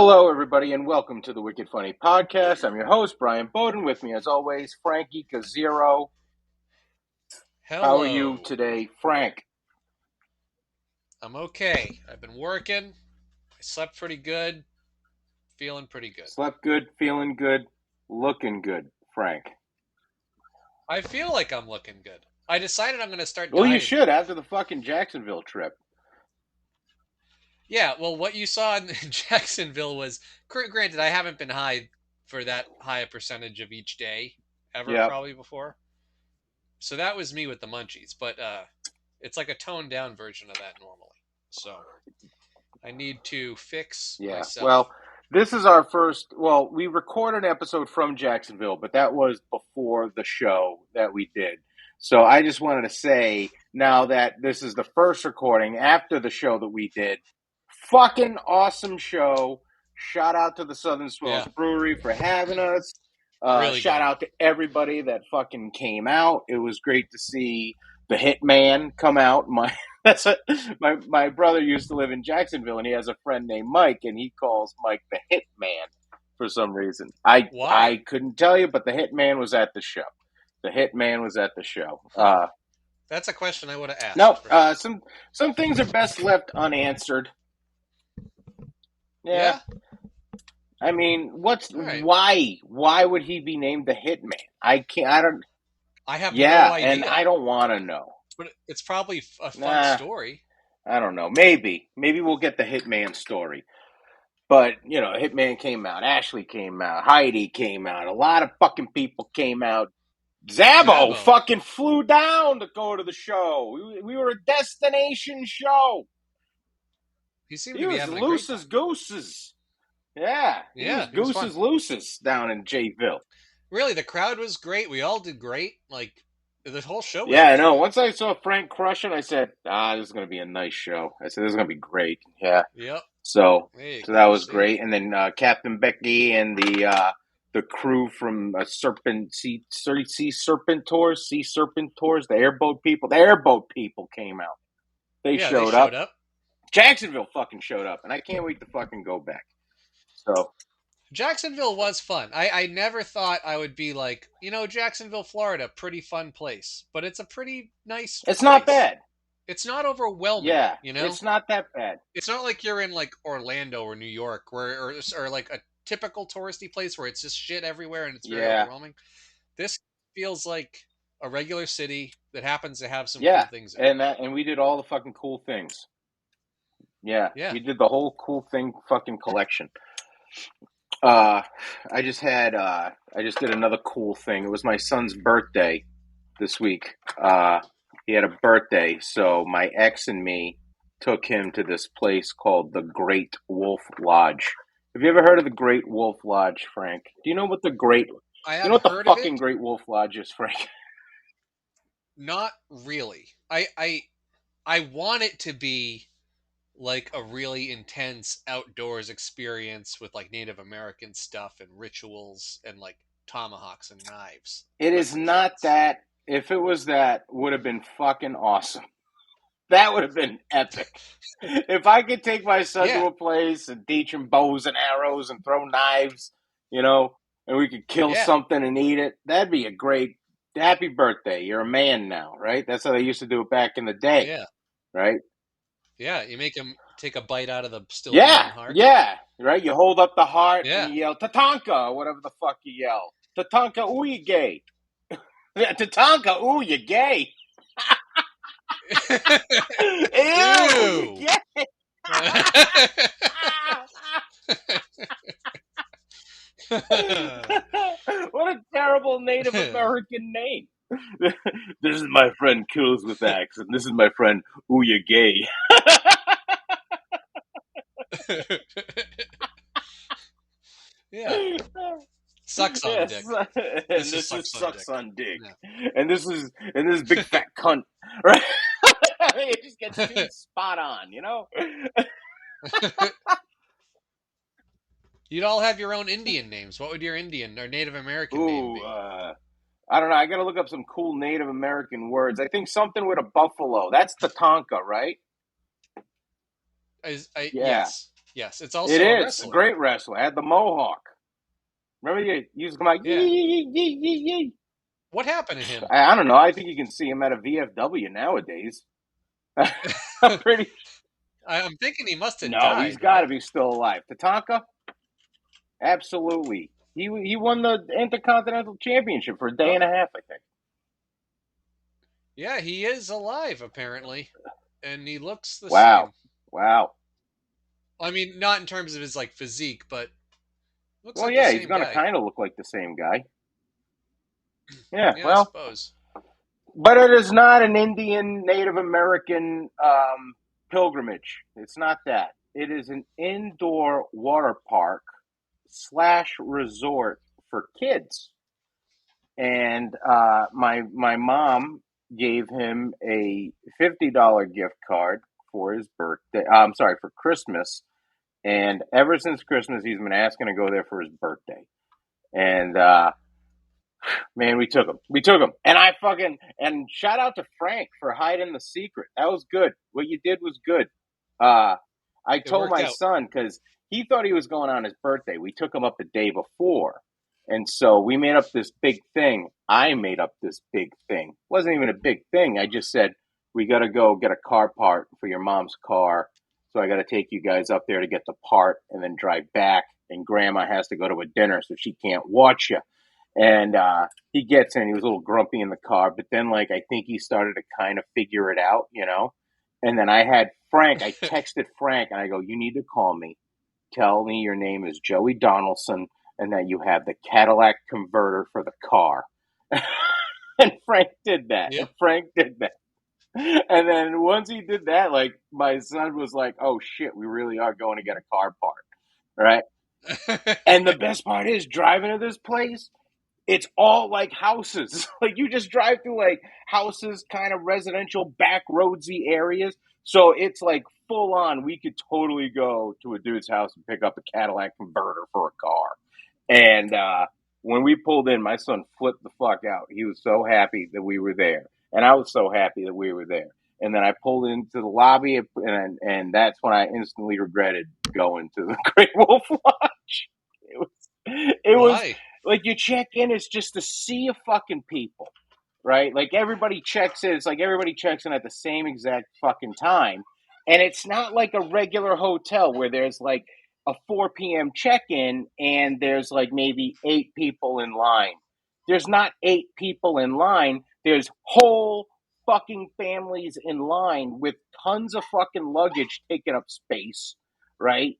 Hello, everybody, and welcome to the Wicked Funny Podcast. I'm your host, Brian Bowden. With me, as always, Frankie Gazero. How are you Hello. today, Frank? I'm okay. I've been working. I slept pretty good. Feeling pretty good. Slept good, feeling good, looking good, Frank. I feel like I'm looking good. I decided I'm going to start Well, you dieting should again. after the fucking Jacksonville trip. Yeah, well, what you saw in Jacksonville was, granted, I haven't been high for that high a percentage of each day ever Yep. probably before. So that was me with the munchies, but it's like a toned down version of that normally. So I need to fix Yeah. myself. Well, this is our first. Well, we recorded an episode from Jacksonville, but that was before the show that we did. So I just wanted to say now that this is the first recording after the show that we did. Fucking awesome show. Shout out to the Southern Swells Yeah, Brewery for having us. really Shout good. out to everybody that fucking came out. It was great to see the Hitman come out. My brother used to live in Jacksonville, and he has a friend named Mike, and he calls Mike the Hitman for some reason. I Why? couldn't tell you, but the Hitman was at the show. The Hitman was at the show. Huh. That's a question I would have No, asked for sure. some things are best left unanswered. Yeah, Yeah? I mean, All right. why would he be named the Hitman? I can't. I don't. I have no Yeah, and I idea, don't want to know. but it's probably a fun Nah, story. I don't know. Maybe we'll get the Hitman story. But Hitman came out. Ashley came out. Heidi came out. A lot of fucking people came out. Zabo Zabo. fucking flew down to go to the show. We were a destination show. He seemed He to be was having a great loose as time. gooses. Yeah, he was Yeah, he was fun. gooses looses down in Jayville. Really, the crowd was great. We all did great. Like, the whole show was Yeah, I really know. good. Once I saw Frank crushing, I said, this is going to be a nice show. I said, this is going to be great. Yeah. Yep. So, Hey, so that was see? great. And then Captain Becky and the crew from Sea Serpent Tours, the airboat people came out. They Yeah, they showed showed up. up. Jacksonville fucking showed up, and I can't wait to fucking go back. So, Jacksonville was fun. I never thought I would be like, Jacksonville, Florida, pretty fun place. But it's a pretty nice it's not place. bad. It's not overwhelming, Yeah, it's not that bad. It's not like you're in like Orlando or New York, or like a typical touristy place where it's just shit everywhere and it's very Yeah, overwhelming. This feels like a regular city that happens to have some cool yeah, things in it. and we did all the fucking cool things. Yeah, Yeah, we did the whole cool thing fucking collection. Uh, I just did another cool thing. It was my son's birthday this week. He had a birthday, so my ex and me took him to this place called the Great Wolf Lodge. Have you ever heard of the Great Wolf Lodge, Frank? Do you know what I you know have what the heard of fucking it. Great Wolf Lodge is, Frank? Not really. I want it to be like a really intense outdoors experience with like Native American stuff and rituals and like tomahawks and knives. It But is for not kids. that. If it was that, would have been fucking awesome. That would have been epic. If I could take my son Yeah, to a place and teach him bows and arrows and throw knives, and we could kill yeah, something and eat it, that'd be a great happy birthday. You're a man now, right? That's how they used to do it back in the day, yeah. right? Yeah, you make him take a bite out of the still Yeah, beating heart. yeah, right. You hold up the heart and Yeah. you yell Tatanka, or whatever the fuck you yell. Tatanka, ooh, you gay. Tatanka, ooh, you gay. Ew, you Ew. gay. What a terrible Native American name. This is my friend Kills with Axe, and this is my friend Ouya Gay. Yeah. Sucks on Yes, dick. and This is this is sucks on sucks dick. on dick, Yeah. and this big fat cunt, right? It just gets too spot on, you know. You'd all have your own Indian names. What would your Indian or Native American name Ooh, be? I don't know. I got to look up some cool Native American words. I think something with a buffalo. That's Tatanka, right? Is I Yeah. yes. Yes, it's It also a is a wrestler. great wrestler. Had the mohawk. Remember, you used to come like Yeah. yee yee yee yee yee. What happened to him? I don't know. I think you can see him at a VFW nowadays. I'm pretty. I'm thinking he must have No, he's died, got to right? be still alive. Tatanka, absolutely. He won the Intercontinental Championship for a day and a Oh, half, I think. yeah, he is alive apparently, and he looks the Wow, same. wow. I mean, not in terms of his like physique, but looks Well, like the yeah, he's same gonna guy. kind of look like the same guy. Yeah, Yeah, I well, suppose. but it is not an Indian Native American pilgrimage. It's not that. It is an indoor water park slash resort for kids. And my mom gave him a $50 gift card for his birthday. I'm sorry, for Christmas. And ever since Christmas, he's been asking to go there for his birthday. And man, we took him. We took him. And I fucking and shout out to Frank for hiding the secret. That was good. What you did was good. Uh I It told worked my out. son because he thought he was going on his birthday. We took him up the day before. And so we made up this big thing. I made up this big thing. It wasn't even a big thing. I just said, we got to go get a car part for your mom's car. So I got to take you guys up there to get the part and then drive back. And grandma has to go to a dinner, so she can't watch you. And he gets in. He was a little grumpy in the car, but then like I think he started to kind of figure it out, you know. And then I had Frank. I texted Frank and I go, "You need to call me. Tell me your name is Joey Donaldson and that you have the Cadillac converter for the car." And Frank did that. And Yep. Frank did that. And then once he did that, like my son was like, "Oh shit, we really are going to get a car part, right?" And the best part is driving to this place, it's all like houses. Like you just drive through like houses, kind of residential back roadsy areas. So it's like full on. We could totally go to a dude's house and pick up a Cadillac converter for a car. And when we pulled in, my son flipped the fuck out. He was so happy that we were there, and I was so happy that we were there. And then I pulled into the lobby, and that's when I instantly regretted going to the Great Wolf Lodge. It was Why? like you check in, it's just a sea of fucking people, right? Like everybody checks in. It's like everybody checks in at the same exact fucking time, and it's not like a regular hotel where there's like a 4 p.m. check in and there's like maybe 8 people in line. There's not 8 people in line. There's whole fucking families in line with tons of fucking luggage taking up space, right?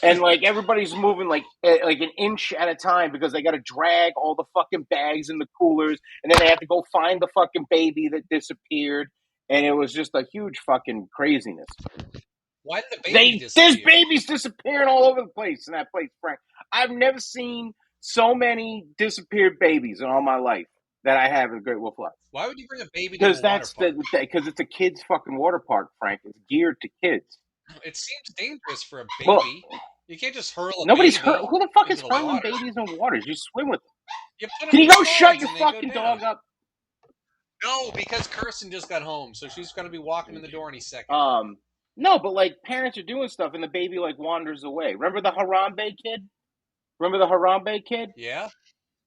And like everybody's moving like an inch at a time because they got to drag all the fucking bags in the coolers, and then they have to go find the fucking baby that disappeared, and it was just a huge fucking craziness. Why did the baby There's disappear? babies disappearing all over the place in that place, Frank. I've never seen so many disappeared babies in all my life that I have in Great Wolf Lodge. Why would you bring a baby to Because a water that's park? because it's a kids fucking water park, Frank. It's geared to kids. It seems dangerous for a Well, baby. You can't just hurl a nobody's hurt. baby Who the fuck is into the hurling water. babies in waters? You swim with them. You put them Can in you go shut slides your and they go fucking down. dog up? No, because Kirsten just got home, so she's going to be walking in the door any second. Um, no, but like parents are doing stuff and the baby like wanders away. Remember the Harambe kid? Remember the Harambe kid? Yeah?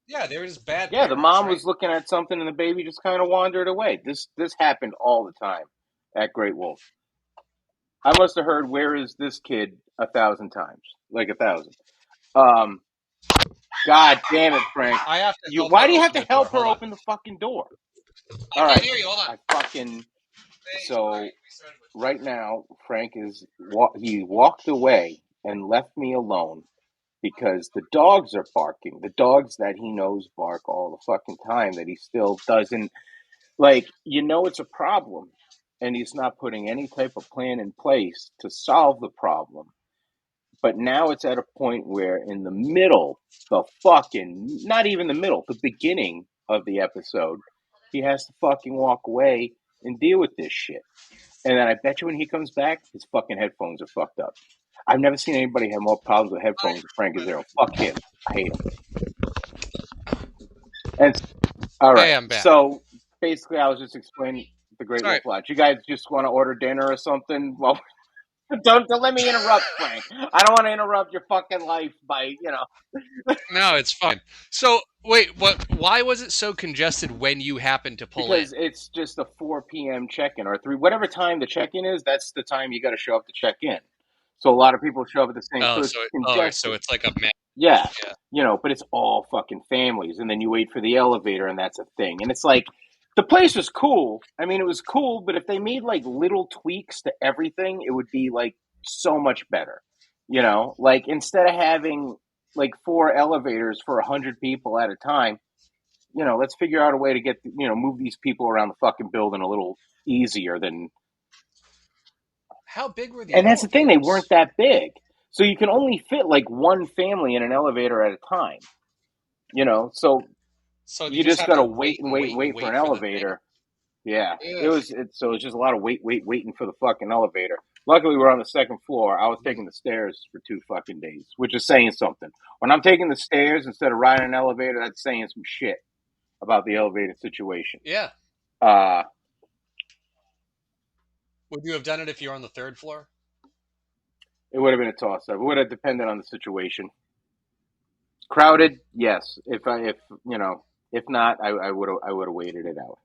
Yeah, they're just bad Yeah, the parents, mom right? was looking at something and the baby just kind of wandered away. This happened all the time at Great Wolf. I must have heard "Where is this kid" 1,000 times, like 1,000. Um, God damn it, Frank! I have to You help why her do you have open to the door. help her Hold on. open the fucking door? I All can't right, hear you. Hold on. I fucking Hey, sorry. so We started with right now Frank he walked away and left me alone because the dogs are barking. The dogs that he knows bark all the fucking time that he still doesn't like, it's a problem and he's not putting any type of plan in place to solve the problem. But now it's at a point where in the middle, the fucking not even the middle, the beginning of the episode, he has to fucking walk away and deal with this shit. And then I bet you when he comes back, his fucking headphones are fucked up. I've never seen anybody have more problems with headphones than Frank Azero. Fuck him. I hate him. And all right, Hey, I'm back. so basically, I was just explaining the Great Sorry. Wolf Lodge. You guys just want to order dinner or something? Well, Don't let me interrupt, Frank. I don't want to interrupt your fucking life by No, it's fine. So wait, what? Why was it so congested when you happened to pull in? because it's just a 4 p.m. check-in or 3, whatever time the check-in is. That's the time you got to show up to check in. So a lot of people show up at the same, so it's So congested. it's like a mess. Yeah, Yeah. but it's all fucking families, and then you wait for the elevator, and that's a thing. And it's like the place was cool. I mean, it was cool, but if they made like little tweaks to everything, it would be like so much better. Like instead of having like 4 elevators for 100 people at a time, let's figure out a way to get move these people around the fucking building a little easier than. How big were the And that's the thing; they weren't elevators? that big, so you can only fit like one family in an elevator at a time. So So you you just just have got to to wait wait and and wait and wait and wait for an wait for the thing. elevator. Yeah, Ugh. so it's just a lot of waiting for the fucking elevator. Luckily, we're on the second floor. I was Mm. taking the stairs for 2 fucking days, which is saying something. When I'm taking the stairs instead of riding an elevator, that's saying some shit about the elevator situation. Yeah. Uh, Would you have done it if you were on the third floor? it would have been a toss up. It would have depended on the situation. Crowded, yes. If not, I would have waited it out.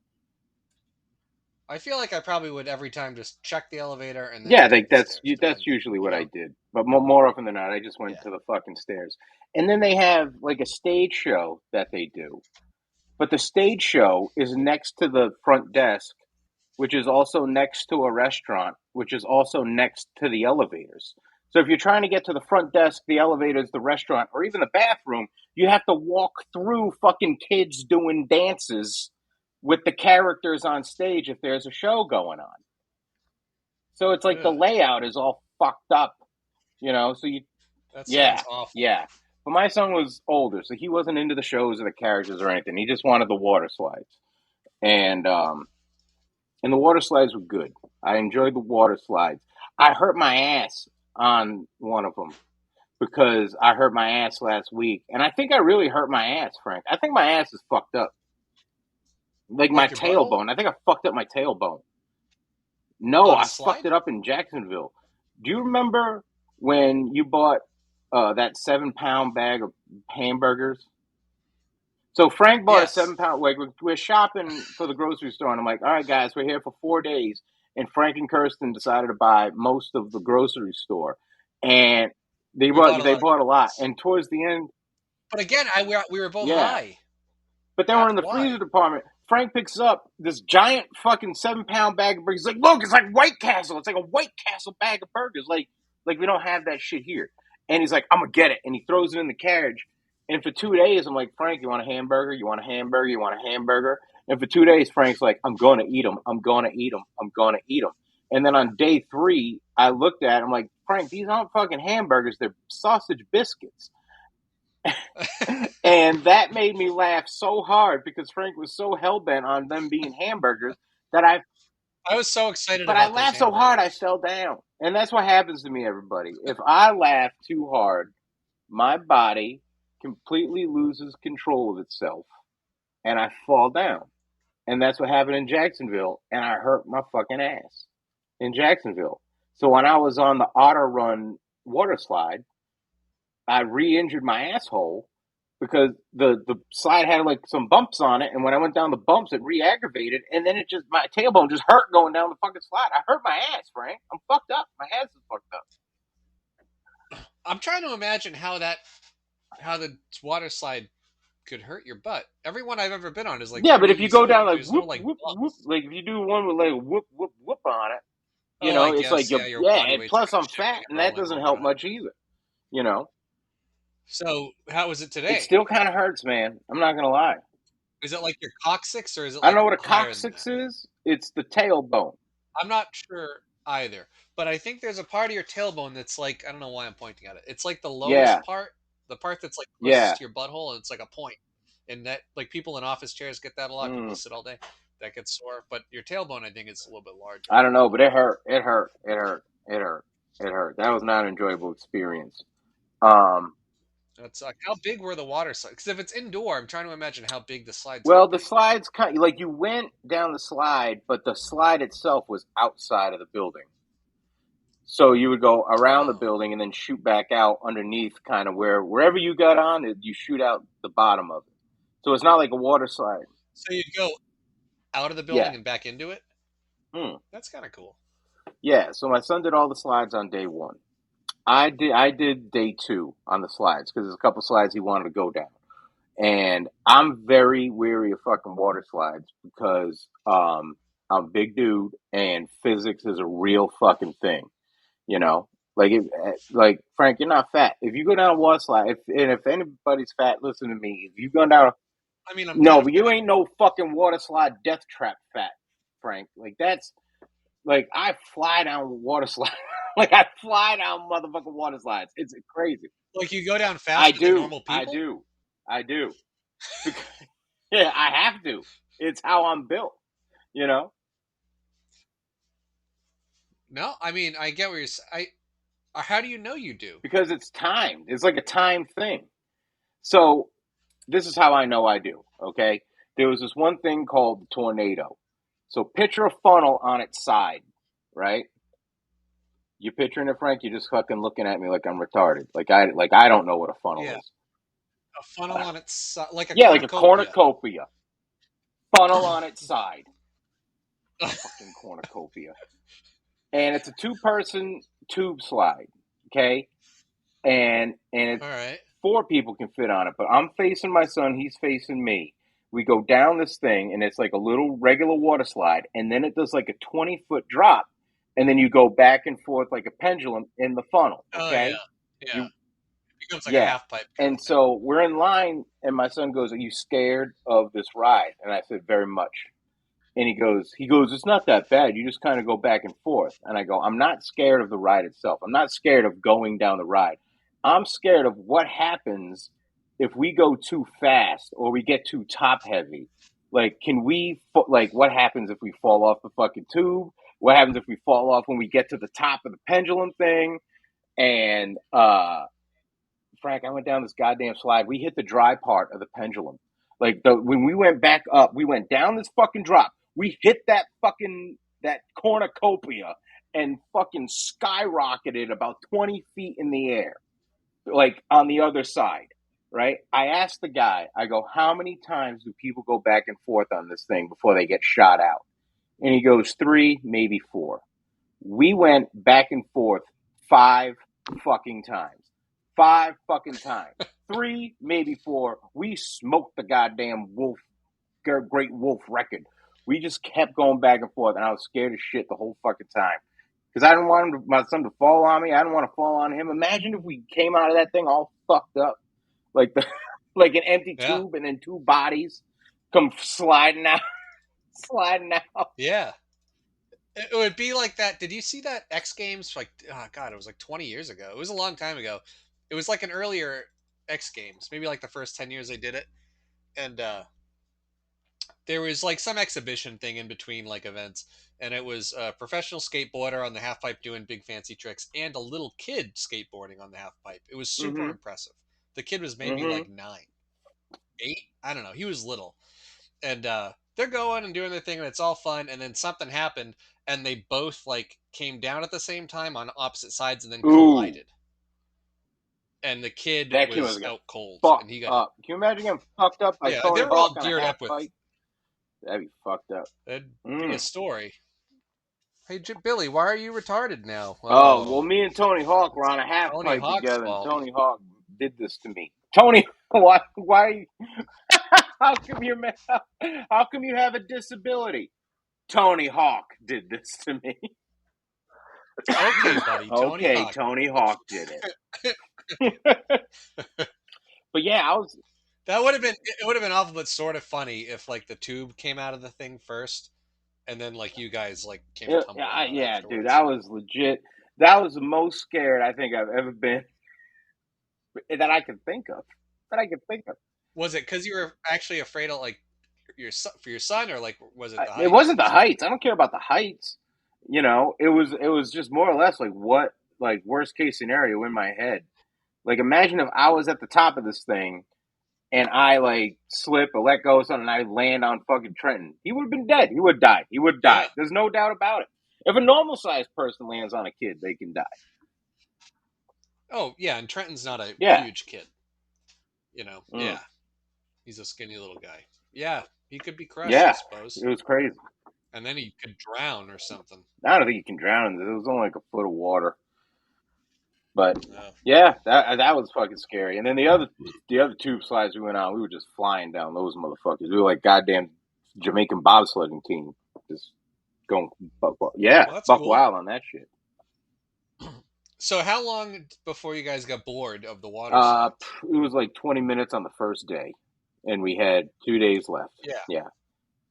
I feel like I probably would every time just check the elevator and then Yeah, take like the stairs, that's depending. usually You what I know? did. But more often than not, I just went Yeah. to the fucking stairs. And then they have like a stage show that they do. But the stage show is next to the front desk, which is also next to a restaurant, which is also next to the elevators. So if you're trying to get to the front desk, the elevators, the restaurant, or even the bathroom, you have to walk through fucking kids doing dances with the characters on stage if there's a show going on. So it's like the Ugh. layout is all fucked up, So That yeah, sounds awful. yeah. But my son was older, so he wasn't into the shows or the characters or anything. He just wanted the water slides, and um, and the water slides were good. I enjoyed the water slides. I hurt my ass on one of them because I hurt my ass last week, and I think I really hurt my ass, Frank. I think my ass is fucked up, like my Like your butthole tailbone. I think I fucked up my tailbone. No, on a I fucked slide? it up in Jacksonville. Do you remember when you bought that 7 pound bag of hamburgers? So Frank bought a Yes. 7 pound. Like we're shopping for the grocery store, and I'm like, all right, guys, we're here for 4 days. And Frank and Kirsten decided to buy most of the grocery store, and they We bought bought a they lot of bought a lot. groceries. And towards the end, But again, we were both yeah, high. but then we're That's in the freezer why. department. Frank picks up this giant fucking 7 pound bag of burgers. He's like, look, it's like White Castle. It's like a White Castle bag of burgers. Like we don't have that shit here. And he's like, I'm gonna get it. And he throws it in the carriage. And for 2 days, I'm like, Frank, you want a hamburger? You want a hamburger? You want a hamburger? And for 2 days, Frank's like, I'm gonna eat them. I'm gonna eat them. I'm gonna eat them. And then on day 3, I looked at it. I'm like, Frank, these aren't fucking hamburgers. They're sausage biscuits. And that made me laugh so hard because Frank was so hell bent on them being hamburgers that I was so excited but I about those laughed so hard I hamburgers. fell down. And that's what happens to me, everybody. If I laugh too hard, my body completely loses control of itself and I fall down. And that's what happened in Jacksonville. And I hurt my fucking ass in Jacksonville. So when I was on the Otter Run water slide, I re-injured my asshole because the slide had like some bumps on it, and when I went down the bumps, it re-aggravated, and then it just my tailbone just hurt going down the fucking slide. I hurt my ass, Frank. I'm fucked up. My ass is fucked up. I'm trying to imagine how the water slide could hurt your butt. Everyone I've ever been on is like Yeah, but if pretty you go down smooth. like There's no whoop like whoop whoop, bumps. like if you do one with like whoop whoop whoop on it, Oh, I it's like guess you yeah, your yeah. body And weight's plus, kind of I'm shifting fat, and and that rolling doesn't over help on it. much either. You know, So how is it it today? still kind of hurts, man. I'm not gonna lie. Is it like your coccyx or is it I don't like know what a higher than that? coccyx is. It's the tailbone. I'm not sure either, but I think there's a part of your tailbone that's like I don't know why I'm pointing at it. It's like the Yeah, lowest part, the part that's like closest yeah. to your butthole, and it's like a point. And that like people in office chairs get that a lot. People Mm. sit all day, that gets sore. But your tailbone, I think, is a little bit larger. I don't know, but it hurt. It hurt. It hurt. It hurt. It hurt. That was not an enjoyable experience. Um, That's how big were the water slides? Because if it's indoor, I'm trying to imagine how big the slides well, could the be. slides kind like you went down the slide, but the slide itself was outside of the building. So you would go around the Oh, building and then shoot back out underneath, kind of wherever you got on it, you shoot out the bottom of it. So it's not like a water slide. so you'd go out of the Yeah. building and back into it? Hmm. That's kind of cool. Yeah. So my son did all the slides on day one. I did day two on the slides because there's a couple slides he wanted to go down. And I'm very weary of fucking water slides because I'm a big dude and physics is a real fucking thing. You know, like Frank, you're not fat. If you go down a water slide, if anybody's fat, listen to me. If you go down, I mean, I'm kind no, of but you fat. ain't no fucking water slide death trap fat, Frank. Like that's like I fly down water slides. Like I fly down motherfucking water slides. It's crazy. Like you go down I faster than do. normal I people? do. I do. Because, yeah, I have to. It's how I'm built. You know, No, I mean, I get what you're. How do you know you do? because it's timed. It's like a time thing. So this is how I know I do. Okay, there was this one thing called the tornado. So picture a funnel on its side, right? You picturing it, Frank? You're just fucking looking at me like I'm retarded. Like I don't know what a funnel Yeah, is. a funnel on its side, like a Yeah, like a cornucopia. cornucopia. Funnel on its side. Fucking cornucopia. And it's a two-person tube slide. Okay, and All right. four people can fit on it. But I'm facing my son. He's facing me. We go down this thing, and it's like a little regular water slide, and then it does like a 20-foot drop, and then you go back and forth like a pendulum in the funnel. Oh yeah, Okay, yeah. you It becomes like a yeah. half pipe kind of And thing. so we're in line, and my son goes, "Are you scared of this ride?" And I said, "Very much." And he goes, "It's not that bad. You just kind of go back and forth." And I go, "I'm not scared of the ride itself. I'm not scared of going down the ride. I'm scared of what happens if we go too fast or we get too top heavy. Like, like, what happens if we fall off the fucking tube? What happens if we fall off when we get to the top of the pendulum thing?" And, Frank, I went down this goddamn slide. We hit the dry part of the pendulum. Like when we went back up, we went down this fucking drop. We hit that cornucopia and fucking skyrocketed about 20 feet in the air, like on the other side. Right? I asked the guy, I go, "How many times do people go back and forth on this thing before they get shot out?" And he goes, "Three, maybe four." We went back and forth five fucking times. Five fucking times. Three, maybe four. We smoked the goddamn great wolf record. We just kept going back and forth, and I was scared as shit the whole fucking time. Because I didn't want my son to fall on me. I didn't want to fall on him. Imagine if we came out of that thing all fucked up. Like the like an empty Yeah, tube and then two bodies come sliding out sliding out. yeah. It would be like that. Did you see that X Games? Like, oh god, it was like 20 years ago. It was a long time ago. It was like an earlier X Games, maybe like the first 10 years they did it, and there was like some exhibition thing in between like events, and it was a professional skateboarder on the half pipe doing big fancy tricks, and a little kid skateboarding on the half pipe. It was super Mm-hmm. impressive. The kid was maybe Mm-hmm. like 9, 8. I don't know. He was little, and they're going and doing their thing, and it's all fun. And then something happened, and they both like came down at the same time on opposite sides, and then Ooh. collided. And the kid That kid was was get out cold, and fucked he got up. Can you imagine getting fucked up by yeah. They Tony were Hawk all on a geared half up with pipe? That'd be fucked up. that'd be a Mm. story. Hey, Billy, why are you retarded now? Oh, well, Oh, me and Tony Hawk were it's on a half Tony pipe Hawk's together, and fault. Tony Hawk did this to me. Tony, why, how come you're, how come you have a disability? Tony Hawk did this to me. Okay, buddy, Tony Okay, Hawk. Tony Hawk did it. But yeah, I was, That would have been it. Would have been awful, but sort of funny if like the tube came out of the thing first, and then like you guys like came tumbling out yeah, dude, I afterwards. was legit. That was the most scared I think I've ever been that I can think of. That I can think of. Was it because you were actually afraid of like for your son, or like was it the It heights wasn't or the something? heights. I don't care about the heights. It was just more or less like what like worst case scenario in my head. Like imagine if I was at the top of this thing and I like slip or let go of something and I land on fucking Trenton. He would have been dead. He would have died. He would have Yeah, died. There's no doubt about it. If a normal sized person lands on a kid, they can die. Oh yeah, and Trenton's not a Yeah. huge kid. You know, Mm. yeah, he's a skinny little guy. Yeah, he could be crushed, I Yeah. suppose, It was crazy. and then he could drown or something. I don't think you can drown in it. It was only like a foot of water. But Oh, yeah, that was fucking scary. And then the other tube slides we went on, we were just flying down those motherfuckers. We were like goddamn Jamaican bobsledding team, just going yeah, well, that's buck cool. wild on that shit. So, how long before you guys got bored of the water slides? It was like 20 minutes on the first day, and we had 2 days left. Yeah, Yeah.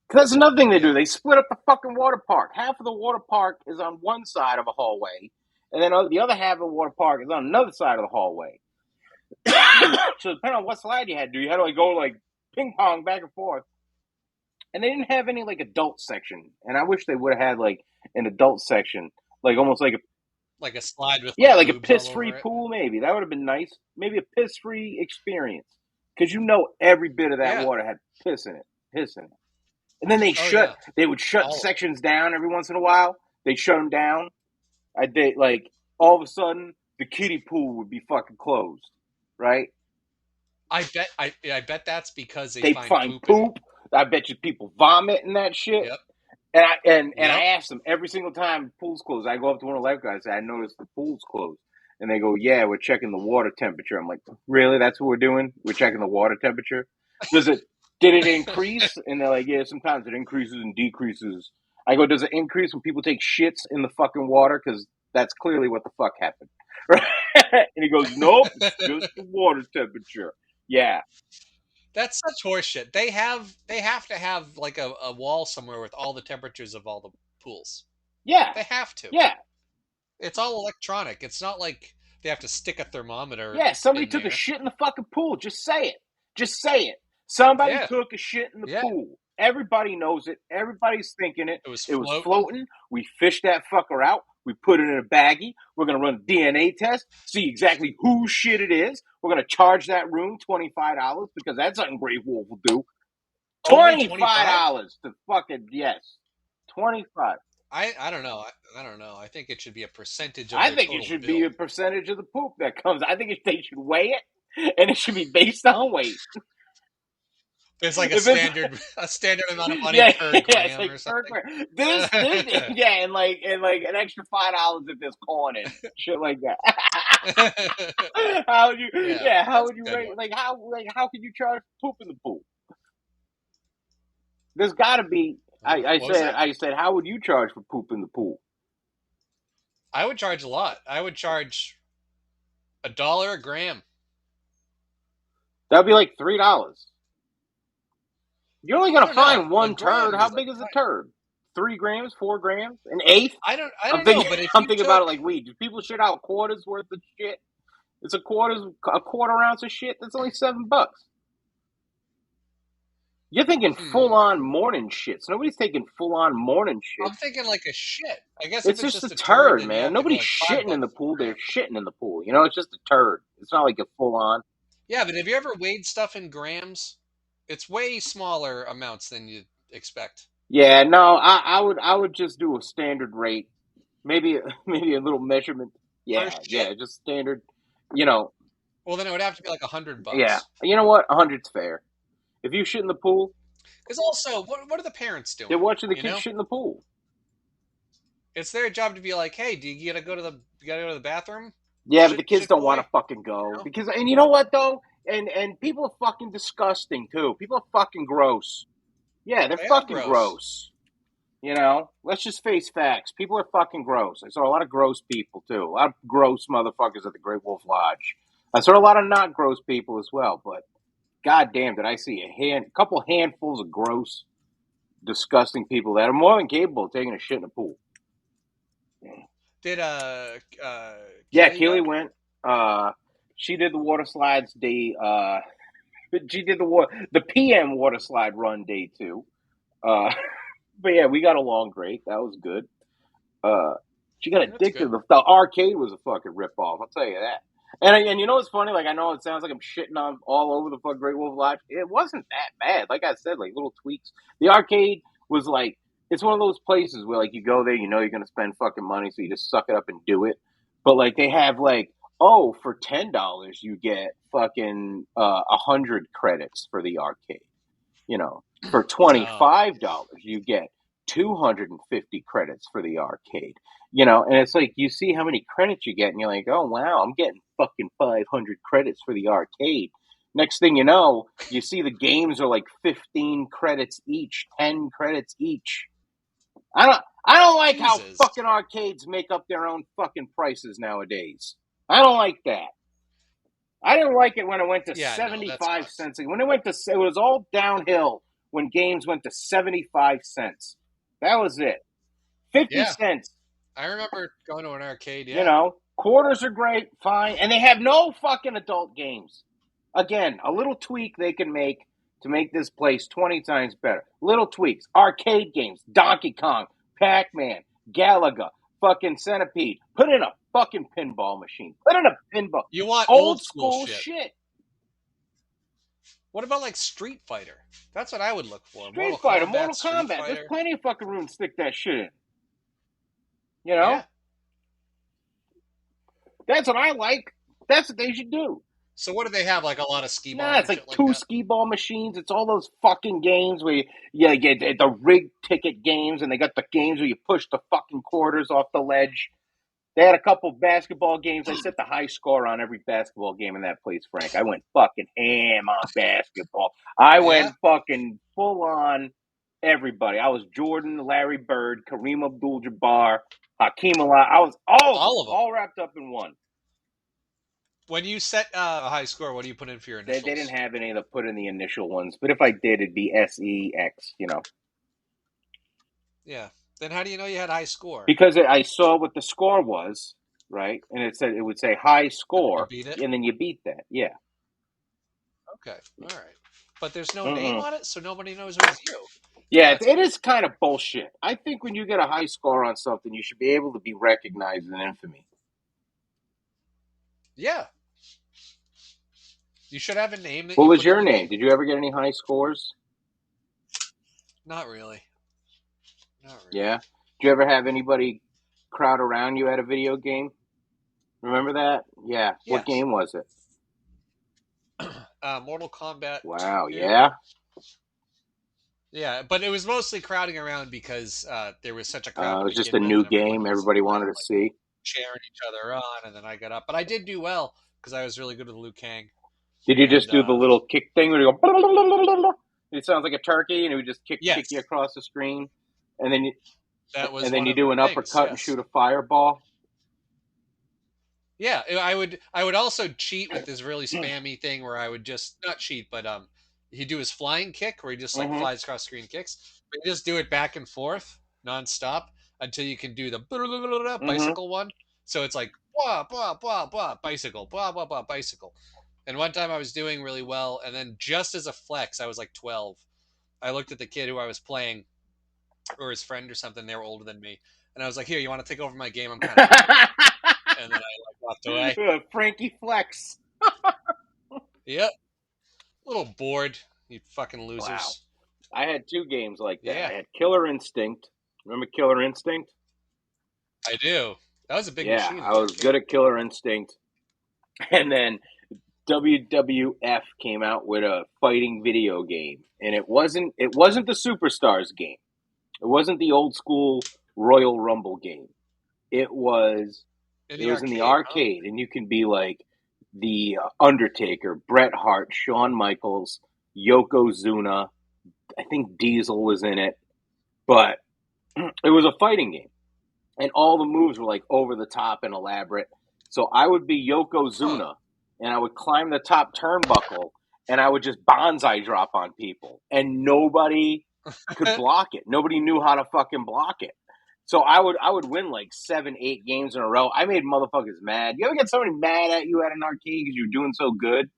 'Cause that's another thing they do. yeah. They split up the fucking water park. Half of the water park is on one side of a hallway, and then the other half of the water park is on another side of the hallway. So depending on what slide you had to do, you had to like go like ping pong back and forth. And they didn't have any like adult section. And I wish they would have had like an adult section, like almost like a Like a slide with yeah, like like a boobs all piss free over it. pool. Maybe that would have been nice. Maybe a piss free experience because every bit of that Yeah. water had piss in it, piss in it. And then Oh yeah. they would shut All of it. sections down every once in a while. They'd shut them down. They like all of a sudden the kiddie pool would be fucking closed, right? I bet that's because they They find find poop in it. poop. I bet you people vomit and that shit. Yep. And I Yep. asked them every single time the pool's closed. I go up to one of the lifeguards and I say, I noticed the pool's closed. And they go, yeah, we're checking the water temperature. I'm like, really? That's what we're doing? We're checking the water temperature? Does it did it increase? And they're like, yeah, sometimes it increases and decreases. I go, does it increase when people take shits in the fucking water? Because that's clearly what the fuck happened. Right? And he goes, nope, it's just the water temperature. Yeah. That's such horseshit. They have to have like a wall somewhere with all the temperatures of all the pools. Yeah. They have to. Yeah. It's all electronic. It's not like they have to stick a thermometer Yeah, somebody in took a there. shit in the fucking pool. Just say it. Just say it. Somebody Yeah. took a shit in the Yeah. pool. Everybody knows it. Everybody's thinking it. It was It was floating. floating. We fished that fucker out. We put it in a baggie. We're going to run a DNA test, see exactly whose shit it is. We're going to charge that room $25 because that's something Great Wolf will do. Only 25? $25 to fucking, yes. 25. I don't know. I don't know. I think it should be a percentage of I their think it total should be bill. a percentage of the poop that comes. I think they should weigh it, and it should be based on weight. There's like If it's a standard amount of money yeah, per yeah, it's gram like or per something. gram. This, yeah, and like an extra $5 if there's corn in it, shit like that. How would you? Yeah, Yeah, how that's would you a good rate? one. How could you charge poop in the pool? There's got to be. I What was said, that? how would you charge for poop in the pool? I would charge a lot. I would charge $1 a gram. That'd be like $3. You're only I gonna don't know. find A one turd. gram How is like big is a turd? 3 grams, 4 grams, an eighth. I I'm don't know, thinking. but if I'm you thinking about it took like weed. Do people shit out quarters worth of shit? It's a quarter ounce of shit. That's only $7. You're thinking full hmm, on morning shits. Nobody's taking full on morning shit. I'm thinking like a shit. I guess if It's it's just a just a turd, turd, then you man. have to go Nobody's like five shitting in the bucks pool. a They're gram. shitting in the pool. It's just a turd. It's not like a full on. Yeah, but have you ever weighed stuff in grams? It's way smaller amounts than you'd expect Yeah, no. I would just do a standard rate. Maybe maybe a little measurement. per Yeah, shit. yeah, just standard. You know, Well, then it would have to be like 100 yeah. bucks. You know what? 100's fair. If you shit in the pool, Because also, what are the parents they're doing? watching the You kids know, shit in the pool. it's their job to be like, hey, do you gotta go to the bathroom? Yeah, but the kids Shit, don't want boy. to fucking go You know, because, and you know what though, and people are fucking disgusting too. People are fucking gross. Yeah, they're they are fucking gross. gross. Let's just face facts. People are fucking gross. I saw a lot of gross people too. A lot of gross motherfuckers at the Great Wolf Lodge. I saw a lot of not gross people as well. But goddamn, did I see couple handfuls of gross, disgusting people that are more than capable of taking a shit in a pool. Did Yeah, Keely Keely go? went. Uh, she did the water slides day. She did the PM water slide run day 2. Uh, but yeah, we got along great. That was good. Uh, she got That's addicted. good. The arcade was a fucking ripoff. I'll tell you that. And you know what's funny? Like I know it sounds like I'm shitting on all over the fuck Great Wolf Lodge. It wasn't that bad. Like I said, like little tweaks. The arcade was like it's one of those places where like you go there, you know you're gonna spend fucking money, so you just suck it up and do it. But like they have like, oh, for $10 you get fucking 100 credits for the arcade. You know, for twenty Oh, five dollars you get 250 credits for the arcade. You know, and it's like you see how many credits you get, and you're like, oh wow, I'm getting fucking 500 credits for the arcade. Next thing you know, you see the games are like 15 credits each, 10 credits each. I don't like how Jesus. fucking arcades make up their own fucking prices nowadays. I don't like that. I didn't like it when it went to Yeah, no, that's 75 fucked. cents. When it was all downhill when games went to 75 cents. That was it. 50 Yeah, cents, I remember going to an arcade. you Yeah. know, quarters are great, fine. And they have no fucking adult games. Again, a little tweak they can make to make this place 20 times better. Little tweaks. Arcade games, Donkey Kong, Pac-Man, Galaga, fucking Centipede. Put in a fucking pinball machine. Put in a pinball. You want Old old school school shit. shit. What about like Street Fighter? That's what I would look for. Street Mortal Fighter, Kombat, Mortal Street Kombat. There's Fighter. plenty of fucking room to stick that shit in. You know? Yeah. That's what I like. That's what they should do. So what do they have? Like a lot of skee Nah, ball it's and like shit like two that? skee ball machines. It's all those fucking games where you get the rigged ticket games, and they got the games where you push the fucking quarters off the ledge. They had a couple basketball games. I set the high score on every basketball game in that place, Frank. I went fucking ham on basketball. I Yeah. went fucking full on everybody. I was Jordan, Larry Bird, Kareem Abdul-Jabbar, Hakeem Allah. I was All of them. all wrapped up in one. When you set a high score, what do you put in for your They didn't initials? have any to put in the initial ones, but if I did, it'd be SEX, you know. Yeah. Then how do you know you had a high score? Because I saw what the score was, right? And it would say high You score, beat it? and then you beat that. Yeah. Okay. All right. But there's no name Mm-mm. on it, so nobody knows it was you. Yeah, That's it weird. is kind of bullshit. I think when you get a high score on something, you should be able to be recognized in infamy. Yeah. You should have a name that What you was put in your the name? game. Did you ever get any high scores? Not really. Not really. Yeah. Did you ever have anybody crowd around you at a video game? Remember that? Yeah. What Yes. game was it? Mortal Kombat Wow. 2. Yeah. Yeah, but it was mostly crowding around because there was such a crowd It to was just a begin with, new and everyone game. was Everybody kind wanted of to like see. cheering each other on, and then I got up. But I did do well because I was really good with Liu Kang. Did you And just do the little kick thing where you go? It sounds like a turkey, and it would just kick you yes, across the screen, and that was then one you of do the an things. uppercut and Yes. shoot a fireball. Yeah, I would also cheat with this really spammy thing where I would just not cheat, but he'd do his flying kick where he just like Mm-hmm. flies across screen kicks. But you just do it back and forth nonstop until you can do the Mm-hmm. bicycle one. So it's like blah blah blah blah bicycle blah blah blah bicycle. And one time I was doing really well, and then just as a flex, I was like 12. I looked at the kid who I was playing, or his friend or something. They were older than me, and I was like, "Here, you want to take over my game? I'm kind of bored." And then I like walked away. Frankie Flex. Yep. A little bored, you fucking Wow. losers. I had two games like that. Yeah, I had Killer Instinct. Remember Killer Instinct? I do. That was a big Yeah, machine in I the was good arcade. at Killer Instinct. And then WWF came out with a fighting video game, and it wasn't the Superstars game. It wasn't the old school Royal Rumble game. It was In it the was in the arcade, huh? arcade, and you can be like the Undertaker, Bret Hart, Shawn Michaels, Yokozuna. I think Diesel was in it, but it was a fighting game, and all the moves were like over the top and elaborate. So I would be Huh. Yokozuna, and I would climb the top turnbuckle, and I would just bonsai drop on people, and nobody could block it. Nobody knew how to fucking block it. So I would win like 7, 8 games in a row. I made motherfuckers mad. You ever get somebody mad at you at an arcade because you're doing so good?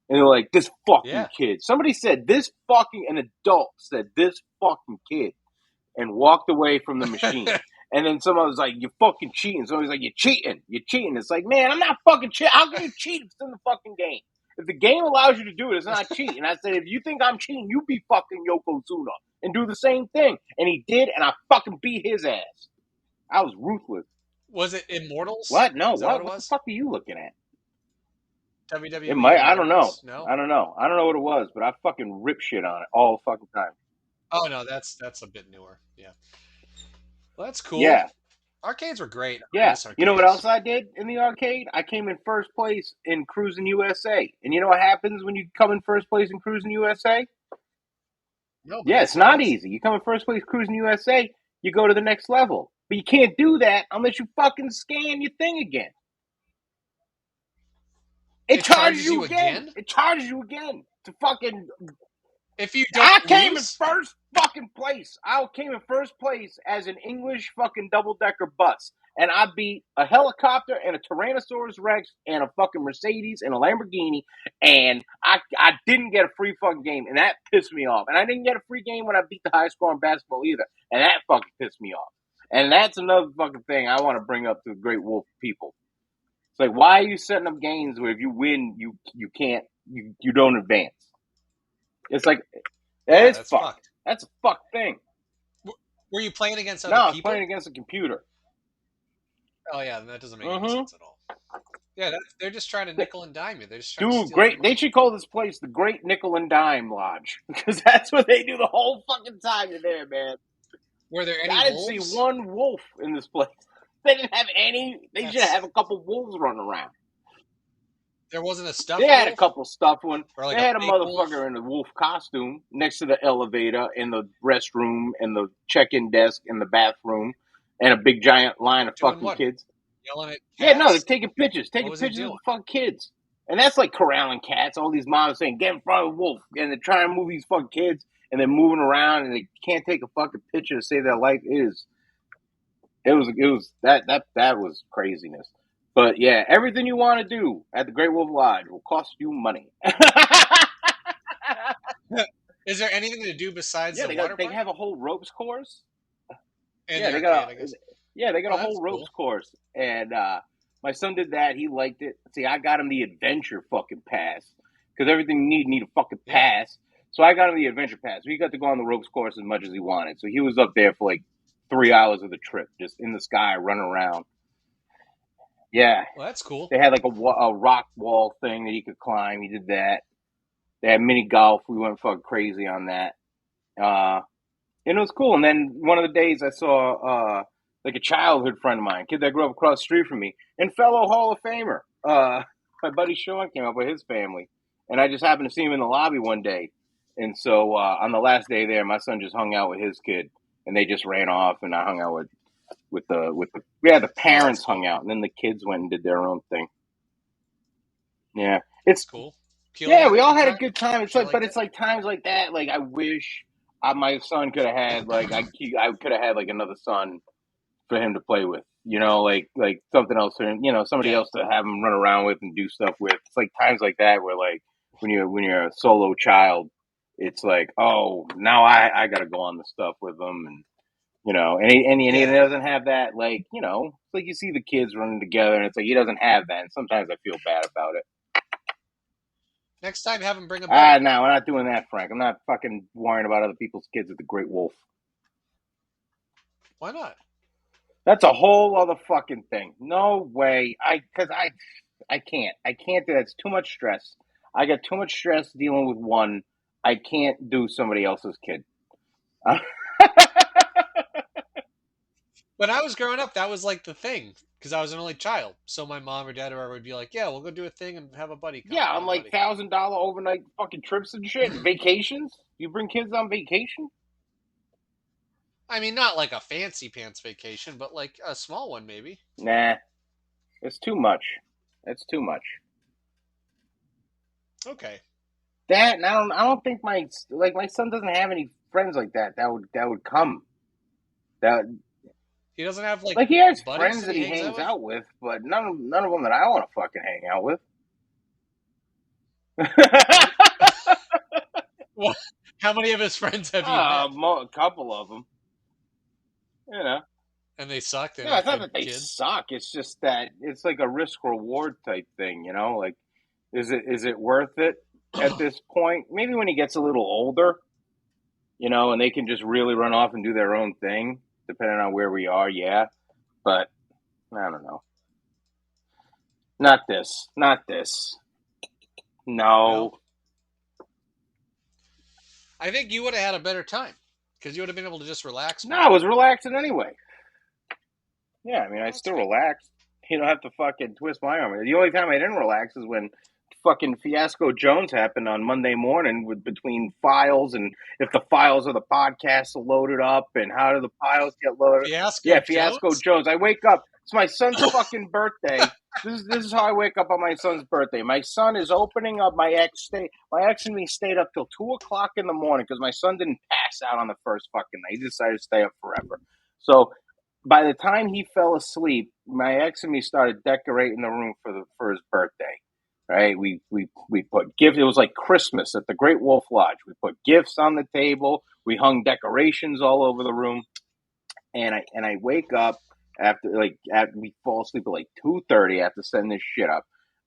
And they're like, this fucking Yeah. kid. Somebody said an adult said this fucking kid and walked away from the machine. And then someone was like, you're fucking cheating. Somebody's like, you're cheating. You're cheating. It's like, man, I'm not fucking cheating. How can you cheat if it's in the fucking game? If the game allows you to do it, it's not cheating. I said, if you think I'm cheating, you be fucking Yokozuna. and do the same thing. And he did, and I fucking beat his ass. I was ruthless. Was it Immortals? What? No, Is that what what? it What the was? fuck are you looking at? It WWE might. I don't know. Immortals? No. I don't know. I don't know what it was, but I fucking rip shit on it all the fucking time. Oh no, that's a bit newer. Yeah. Well, that's cool. Yeah, Arcades were great. I yeah. miss You know what else arcades. I did in the arcade? I came in first place in Cruising USA. And you know what happens when you come in first place in Cruising USA? No, but Yeah, that's it's not intense. easy. You come in first place Cruising USA, you go to the next level. But you can't do that unless you fucking scan your thing again. It It charges charges you you again. again It charges you again to fucking. if you don't I came in lose. first fucking place. I came in first place as an English fucking double decker bus. And I beat a helicopter and a Tyrannosaurus Rex and a fucking Mercedes and a Lamborghini. And I didn't get a free fucking game. And that pissed me off. And I didn't get a free game when I beat the high score in basketball either. And that fucking pissed me off. And that's another fucking thing I want to bring up to the Great Wolf people. It's like, why are you setting up games where if you win, you can't, you don't advance? It's like, that Yeah, is that's fucked. fucked. That's a fucked thing. Were you playing against No, other I was playing people? against a computer. Oh yeah, that doesn't make any Mm-hmm. sense at all. Yeah, they're just trying to nickel and dime you. They're just trying to Dude, steal your great. They money. should call this place the Great Nickel and Dime Lodge because that's what they do the whole fucking time you're there, man. Were there any I didn't see wolves? one wolf in this place. They didn't have any. They should That's have a couple wolves running around. there wasn't a They stuffed had a wolf couple stuffed ones. or like They a had a fake wolf. motherfucker in a wolf costume next to the elevator in the restroom and the check-in desk in the bathroom and a big giant line of Doing fucking what? kids. Yelling at Yeah, no, they're cats? taking What was he pictures of doing? the fucking kids. And that's like corralling cats. All these moms saying, get in front of the wolf. And they're trying to move these fucking kids and they're moving around and they can't take a fucking picture to save their life. That was craziness. But yeah, everything you want to do at the Great Wolf Lodge will cost you money. Is there anything to do besides Yeah, the water they park have a whole ropes course. and Yeah, the arcade? I guess. they got Oh, a whole that's ropes cool. course, and my son did that. He liked it. See, I got him the adventure fucking pass because everything you need a fucking Yeah. pass. So I got him the adventure pass. So he got to go on the ropes course as much as he wanted. So he was up there for like 3 hours of the trip, just in the sky, running around. Yeah, Well, that's cool. they had like a rock wall thing that he could climb. He did that. They had mini golf. We went fucking crazy on that. Uh, and it was cool. And then one of the days I saw like a childhood friend of mine, kid that grew up across the street from me, and fellow Hall of Famer. My buddy Sean came up with his family, and I just happened to see him in the lobby one day. And so on the last day there, my son just hung out with his kid, and they just ran off, and I hung out with the yeah, the Oh, that's parents cool. hung out, and then the kids went and did their own thing. Yeah, That's it's cool. Keelan yeah, had we a all good had a time. good time. It's She like, but liked it's it. like times like that. Like I wish my son could have had like I could have had like another son for him to play with. Like something else for him. Somebody Yeah. else to have him run around with and do stuff with. It's like times like that where like when you're a solo child, it's like oh now I got to go on the stuff with them and he Yeah. doesn't have that it's like you see the kids running together and it's like he doesn't have that and sometimes I feel bad about it. Next time, have him bring a buddy. No, we're not doing that, Frank. I'm not fucking worrying about other people's kids at the Great Wolf. Why not? That's a whole other fucking thing. No way. I can't. I can't do that. It's too much stress. I got too much stress dealing with one. I can't do somebody else's kid. When I was growing up, that was like the thing because I was an only child. So my mom or dad or whoever would be like, "Yeah, we'll go do a thing and have a buddy come, Yeah, bring on a like buddy." $1,000 overnight fucking trips and shit, vacations. You bring kids on vacation? I mean, not like a fancy pants vacation, but like a small one maybe. Nah, it's too much. It's too much. Okay. That and I don't think my son doesn't have any friends like that would come. That He doesn't have like like he has buddies friends that that he he hangs out hangs with. out with, but none of them that I want to fucking hang out with. Well, well, how many of his friends have you met? A couple of them, you know. And they sucked. They No, weren't it's not good that they kids. suck. It's just that it's like a risk reward type thing, you know. Like, is it worth it at this point? Maybe when he gets a little older, and they can just really run off and do their own thing, depending on where we are. Yeah, but I don't know. Not this. Not this. No, No. I think you would have had a better time because you would have been able to just relax No, I more. was relaxing anyway. Yeah, I mean, I Well, that's still good. relaxed. You don't have to fucking twist my arm. The only time I didn't relax is when fucking Fiasco Jones happened on Monday morning with between files and if the files of the podcast are loaded up and how do the files get loaded. Fiasco Yeah, Fiasco Jones. Jones. I wake up. It's my son's fucking birthday. This is how I wake up on my son's birthday. My son is opening up my ex and me stayed up till 2 o'clock in the morning because my son didn't pass out on the first fucking night. He decided to stay up forever. So by the time he fell asleep, my ex and me started decorating the room for his birthday. Right? We put gifts. It was like Christmas at the Great Wolf Lodge. We put gifts on the table. We hung decorations all over the room. And I wake up after we fall asleep at like 2:30 after setting this shit up.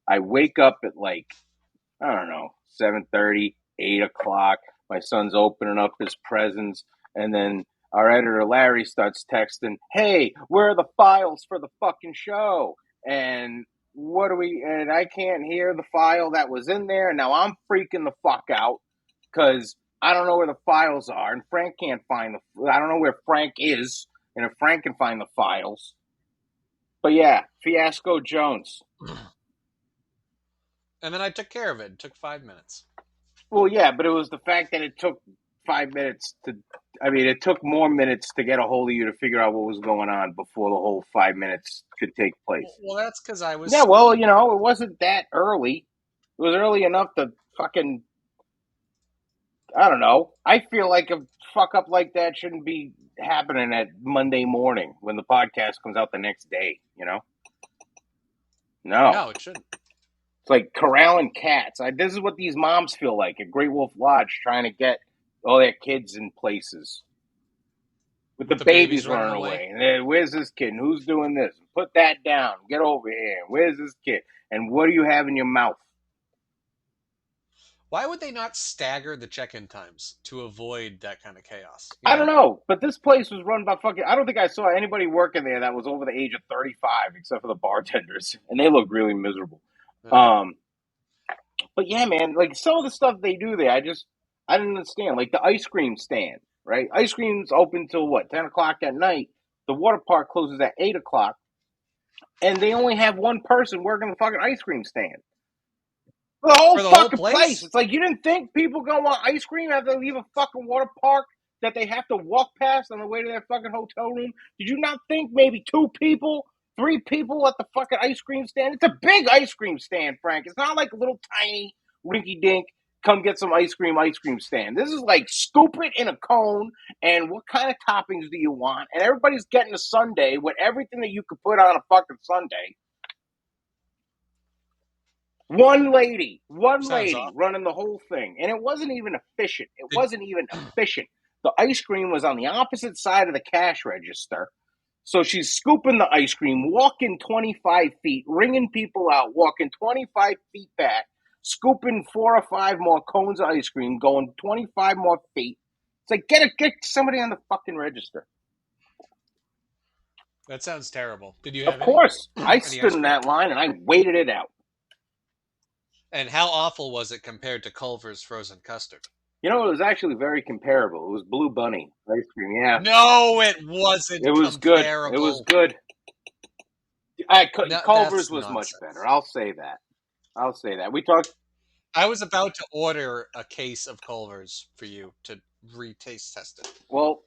I wake up at like I don't know, 7:30, 8 o'clock. My son's opening up his presents, and then our editor Larry starts texting, "Hey, where are the files for the fucking show?" And what do we? And I can't hear the file that was in there. And now I'm freaking the fuck out because I don't know where the files are, and Frank can't find the. I don't know where Frank is, and if Frank can find the files. But yeah, Fiasco Jones. And then I took care of it. It took 5 minutes. Well, yeah, but it was the fact that it took 5 minutes to. I mean, it took more minutes to get a hold of you to figure out what was going on before the whole 5 minutes could take place. Well, that's because I was Yeah, well, asleep. it wasn't that early. It was early enough to fucking. I don't know. I feel like a fuck up like that shouldn't be happening at Monday morning when the podcast comes out the next day. No. No, it shouldn't. It's like corralling cats. This is what these moms feel like at Great Wolf Lodge trying to get all their kids in places. With the With the babies babies running running away. away. And then, where's this kid? And who's doing this? Put that down. Get over here. Where's this kid? And what do you have in your mouth? Why would they not stagger the check-in times to avoid that kind of chaos? You I don't know? know, but this place was run by fucking. I don't think I saw anybody working there that was over the age of 35, except for the bartenders, and they look really miserable. Uh, Um, but yeah, man, like some of the stuff they do there, I didn't understand. Like the ice cream stand, right? Ice cream's open till what 10 o'clock at night. The water park closes at 8 o'clock, and they only have one person working the fucking ice cream stand. The whole for the whole fucking place. place? It's like you didn't think people gonna want ice cream after they leave a fucking water park that they have to walk past on the way to their fucking hotel room. Did you not think maybe 2 people, 3 people at the fucking ice cream stand? It's a big ice cream stand, Frank. It's not like a little tiny rinky dink. Come get some ice cream stand. This is like scoop it in a cone, and what kind of toppings do you want? And everybody's getting a sundae with everything that you could put on a fucking sundae. One Sounds lady awful. running the whole thing. And it wasn't even efficient. It wasn't even efficient. The ice cream was on the opposite side of the cash register. So she's scooping the ice cream, walking 25 feet, ringing people out, walking 25 feet back, scooping 4 or 5 more cones of ice cream, going 25 more feet. It's like, get somebody on the fucking register. That sounds terrible. Did you Of have any course, I any stood ice in cream? that line and I waited it out. And how awful was it compared to Culver's frozen custard? It was actually very comparable. It was Blue Bunny ice cream. Yeah, No, it it wasn't was good. It was comparable. good. No, Culver's that's was much better. nonsense. I'll say that. I'll say that. We talked. I was about to order a case of Culver's for you to retaste test it. Well,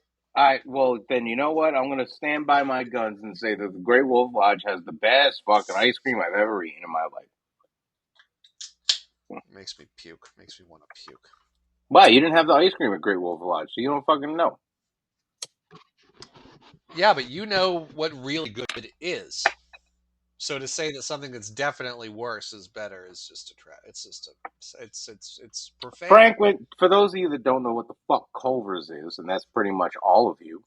then you know what? I'm going to stand by my guns and say that the Great Wolf Lodge has the best fucking ice cream I've ever eaten in my life. Makes me puke. Makes me want to puke. Why? You didn't have the ice cream at Great Wolf Lodge, so you don't fucking know. Yeah, but you know what really good is. So to say that something that's definitely worse is better is just a it's just a it's profane. Frank, for those of you that don't know what the fuck Culver's is, and that's pretty much all of you,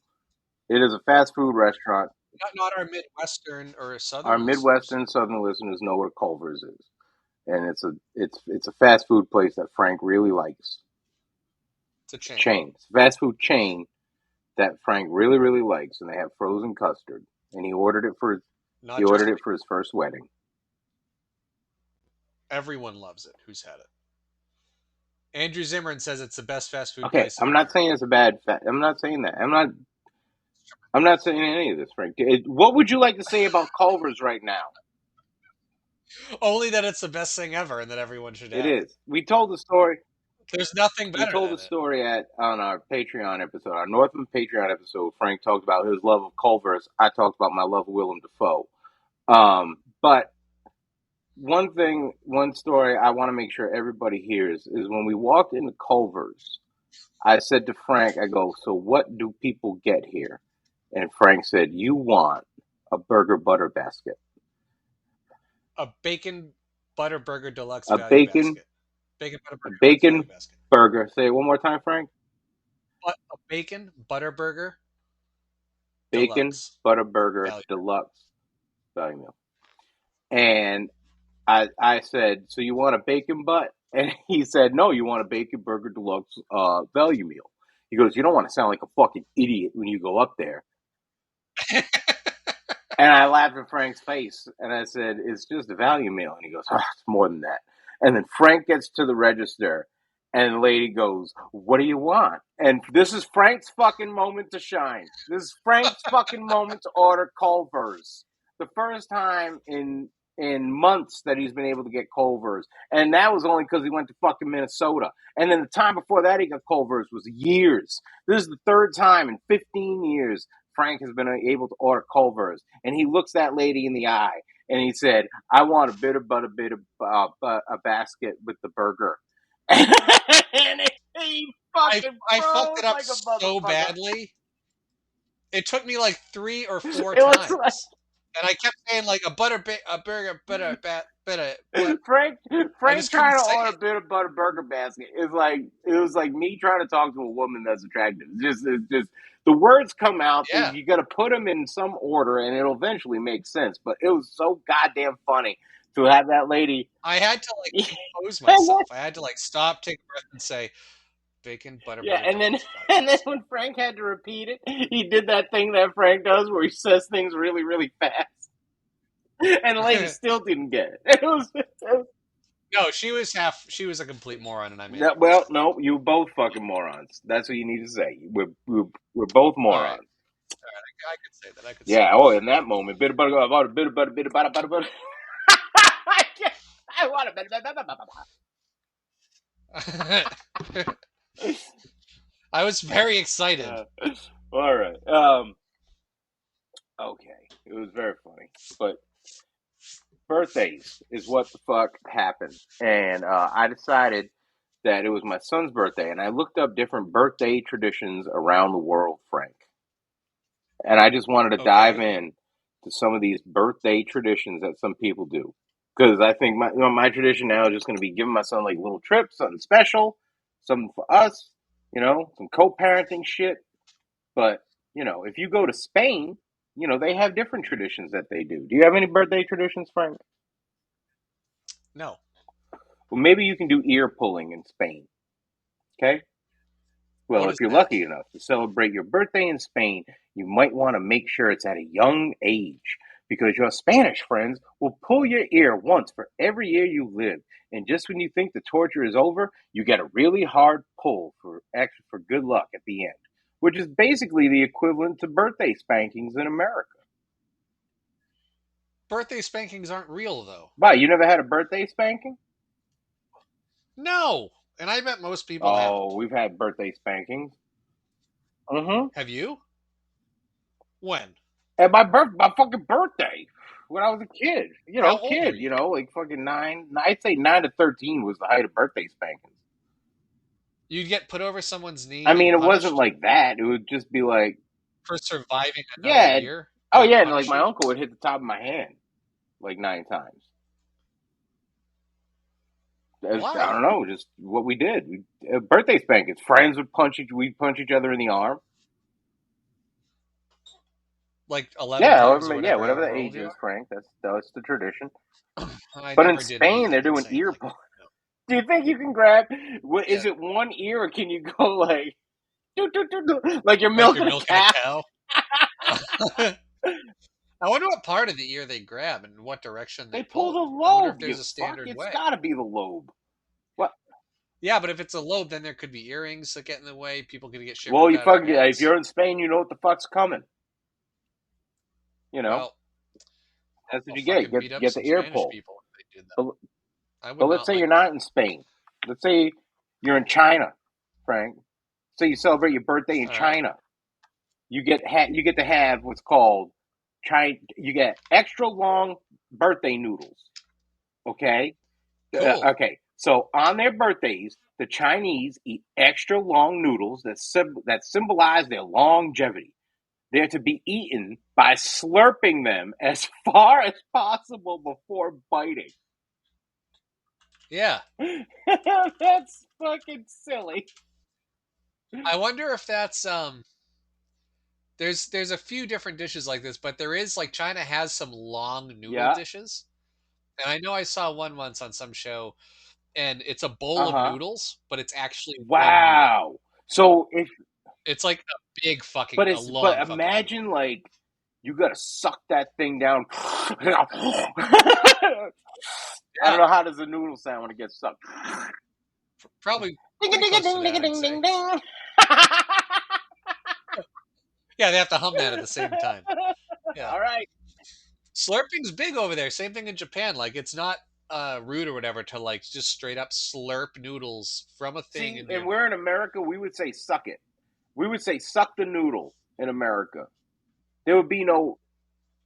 it is a fast food restaurant. Not our Midwestern or Our Southern listeners. Midwestern and Southern listeners know what Culver's is, and it's a fast food place that Frank really likes. It's a It's a chain. chain. It's a fast food chain that Frank really, really likes, and they have frozen custard. And he Not ordered just it me. for his first wedding. Everyone loves it who's had it. Andrew Zimmern says it's the best fast food Okay, place in I'm not America. saying it's a bad. I'm not saying that. I'm not saying any of this, Frank. What would you like to say about Culver's right now? Only that it's the best thing ever and that everyone should It have it. is. We told the story. There's nothing We better told the than it. story on our Patreon episode, our Northman Patreon episode. Frank talked about his love of Culver's. I talked about my love of Willem Dafoe. But one story I want to make sure everybody hears is when we walked into Culver's, I said to Frank, I go, so what do people get here? And Frank said, you want a burger butter basket. A bacon butter burger deluxe A value bacon, basket. Bacon butter a burger deluxe value bacon basket. burger. Say it one more time, Frank. But a bacon butter burger Bacon deluxe butter burger value. deluxe value meal. And I said, so you want a bacon butt? And he said, no, you want a bacon burger deluxe value meal. He goes, you don't want to sound like a fucking idiot when you go up there. And I laughed in Frank's face, and I said, it's just a value meal. And he goes, oh, it's more than that. And then Frank gets to the register, and the lady goes, what do you want? And this is Frank's fucking moment to shine. This is Frank's fucking moment to order Culver's. The first time in months that he's been able to get Culver's. And that was only because he went to fucking Minnesota. And then the time before that he got Culver's was years. This is the third time in 15 years Frank has been able to order Culver's. And he looks that lady in the eye and he said, I want a bit of a basket with the burger. And he I fucking I fucked froze it up like a so motherfucker. badly. It took me like 3 or 4 It was like times. And I kept saying like a burger butter what Frank I Frank just couldn't trying to say order it. a bit of butter burger basket is like it was like me trying to talk to a woman that's attractive. It's just the words come out. Yeah. You got to put them in some order, and it'll eventually make sense. But it was so goddamn funny to have that lady. I had to like Yeah, compose myself. I had to like stop, take a breath and say bacon butter burger and then deluxe value and then basket. when Frank had to repeat it, he did that thing that Frank does where he says things really really fast, and the lady still didn't get it. It was No, she was a complete moron and I made no, the well, mistake. no, you both fucking morons. That's what you need to say. We're both All right. morons. All right. I could say that. I could say Yeah. Oh, in that moment, bit of butter, about a bit of butter, bit of butter, butter, butter. I can't. I want a bit of butter. that. I was very excited. Uh, all right. Okay. It was very funny, but birthdays is what the fuck happened, and I decided that it was my son's birthday, and I looked up different birthday traditions around the world, Frank. And I just wanted to dive Okay. in to some of these birthday traditions that some people do. Because I think my tradition now is just going to be giving my son like little trips, something special, something for us, some co-parenting shit. But if you go to Spain, they have different traditions that they do. Do you have any birthday traditions, Frank? No. Well, maybe you can do ear pulling in Spain. Okay. Well, What if is you're that? lucky enough to celebrate your birthday in Spain, you might want to make sure it's at a young age because your Spanish friends will pull your ear once for every year you live. And just when you think the torture is over, you get a really hard pull for good luck at the end, which is basically the equivalent to birthday spankings in America. Birthday spankings aren't real though. But you never had a birthday spanking? No. And I bet most people Oh, haven't. we've had birthday spankings. Mm-hmm. Have you? When? At my fucking birthday, when I was a kid, How old were kid, you? like fucking nine. I'd say 9 to 13 was the height of birthday spankings. You'd get put over someone's I knee mean, and it wasn't punished like that. It would just be like, for surviving another yeah, year. They oh would yeah, and like punish my you. uncle would hit the top of my hand like 9 times. I Why? don't know, just what we did. Birthday spankings. Friends would we'd punch each other in the arm. Like 11 Yeah, times or yeah, whatever, whatever the however age old you is, Frank. That's the tradition. are? I But in never did Spain, they're anything doing insane ear like pull. that. No. Do you think you can grab? Yeah, Is it one ear, or can you go like do, do, do, do, like you're like you're milking a milking a cow? cow. I wonder what part of the ear they grab and what direction They they pull pull the it. I wonder if lobe. You there's a fuck. standard It's way. got to be the lobe. What? Yeah, but if it's a lobe, then there could be earrings that get in the way. People could get shit Well, ripped you out of their fucking. If heads. you're in Spain, you know what the fuck's coming. You know Well, that's what I'll you get. fucking Get beat up get the some ear Spanish pulled. people if they did that. But, I but would let's not say you're like not that. in Spain. Let's say you're in China, Frank. So you celebrate your birthday in All right, China. You get to have what's called China. You get extra long birthday noodles. Okay. cool. Okay. So on their birthdays, the Chinese eat extra long noodles that symbolize their longevity. They're to be eaten by slurping them as far as possible before biting. Yeah, That's fucking silly. I wonder if that's There's a few different dishes like this, but there is like China has some long noodle Yeah. dishes, and I know I saw one once on some show, and it's a bowl Uh of huh. noodles, but it's actually one noodle. Wow. So if It's like a big fucking, but a it's but long fucking noodle. imagine like you gotta suck that thing down. I Yeah, don't know how does the noodle sound when it gets sucked. probably Ding pretty ding close to ding that, ding I'd ding say. ding ding. Yeah, they have to hum that at the same time. Yeah, All right. slurping's big over there. Same thing in Japan. Like it's not rude or whatever to like just straight up slurp noodles from a thing See, into and your we're mouth. in America, we would say suck it. We would say suck the noodle in America. There would be no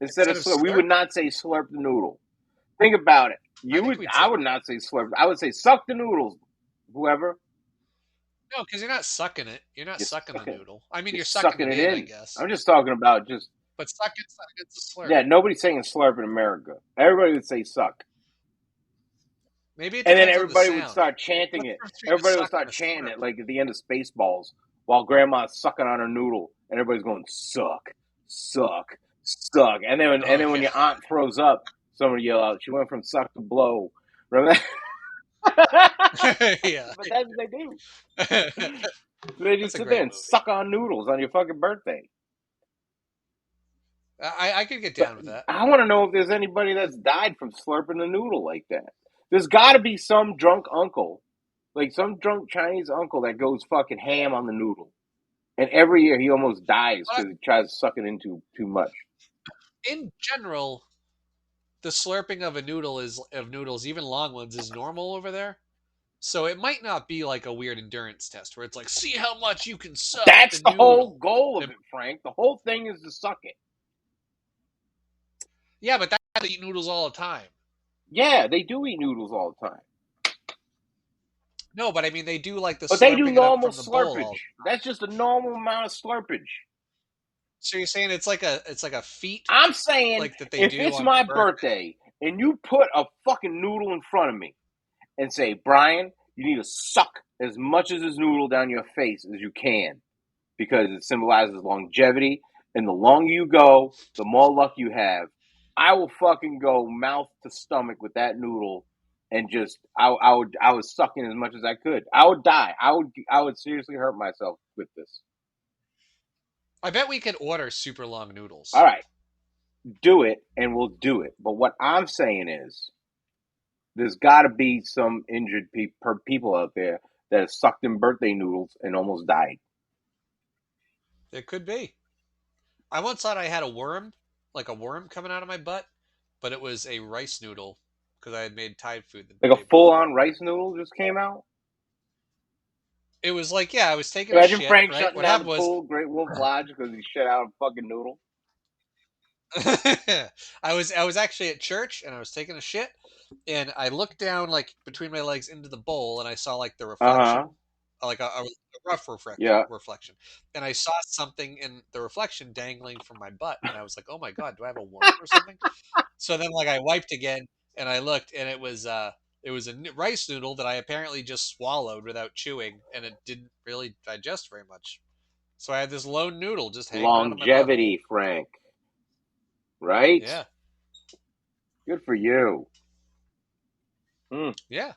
instead of Instead of slurp. We slurp, would not say slurp the noodle. Think about it. I You think would. we'd I say would not say slurp. I would say suck the noodles. Whoever no, because you're not sucking it. You're not you're sucking the sucking, noodle. I mean, you're you're sucking sucking it it in, I in. guess. I'm just talking about just But suck it's a slurp. yeah. Nobody's saying slurp in America. Everybody would say suck. Maybe it And then depends on the everybody would sound. start chanting What's it. the difference between a Everybody would suck and start a chanting slurp? it like at the end of Spaceballs while Grandma's sucking on her noodle, and everybody's going suck, suck, suck. And Oh then when yeah, your aunt throws up, somebody yell out, "She went from suck to blow." Remember that? yeah. But that's what they do. They That's just a sit there great and movie. suck on noodles on your fucking birthday. I could get But down with that. I want to know if there's anybody that's died from slurping a noodle like that. There's got to be some drunk uncle, like some drunk Chinese uncle that goes fucking ham on the noodle. And every year he almost dies But because he tries to suck it into too much. in general, the slurping of a noodle is of noodles, even long ones, is normal over there. So it might not be like a weird endurance test where it's like, see how much you can suck the That's the whole noodle. goal of It- it, Frank. The whole thing is to suck it. yeah, but they eat noodles all the time. Yeah, they do eat noodles all the time. No, but I mean they do like the But they do slurping it up normal from the bowl slurpage. all. That's just a normal amount of slurpage. So you're saying it's like a feat I'm saying like that they if do it's on my your birthday. birthday and you put a fucking noodle in front of me and say, Brian, you need to suck as much of this noodle down your face as you can because it symbolizes longevity. And the longer you go, the more luck you have. I will fucking go mouth to stomach with that noodle and just I was sucking as much as I could. I would die. I would seriously hurt myself with this. I bet we could order super long All noodles. right, do it and we'll do it. But what I'm saying is there's got to be some injured people out there that have sucked in birthday noodles and almost died. It could be. I once thought I had a worm, like a worm coming out of my butt, but it was a rice noodle because I had made Thai food the Like a day full before. on rice noodle just came out. It was like, yeah, I was taking a Imagine shit, Frank right? shutting What down the happened was pool, Great Wolf Lodge, because he shit out a fucking noodle. I was actually at church and I was taking a shit and I looked down like between my legs into the bowl and I saw like the Uh huh. reflection, like a rough Yeah. reflection, and I saw something in the reflection dangling from my butt and I was like, oh my god, do I have a worm or something? So then like I wiped again and I looked and it was a rice noodle that I apparently just swallowed without chewing and it didn't really digest very much. So I had this lone noodle just hanging out of my butthole. Longevity, Frank. Right? Yeah. Good for you. Hmm. Yeah.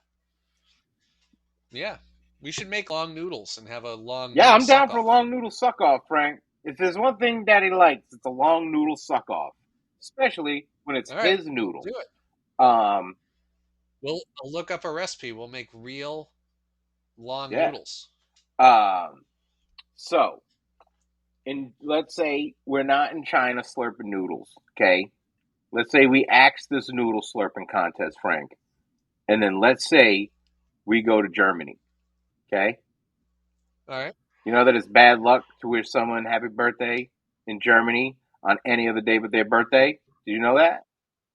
Yeah. We should make long noodles and have a long Yeah, noodle I'm down suck for a off. long noodle suck off, Frank. If there's one thing Daddy likes, it's a long noodle suck off, especially when it's All right. his We'll noodle. do it. Um, I'll look up a recipe. We'll make real long yeah. noodles. Um, so, let's say we're not in China slurping noodles, okay? Let's say we axe this noodle slurping contest, Frank, and then let's say we go to Germany, okay? All right. You know that it's bad luck to wish someone happy birthday in Germany on any other day but their birthday. Did you know that?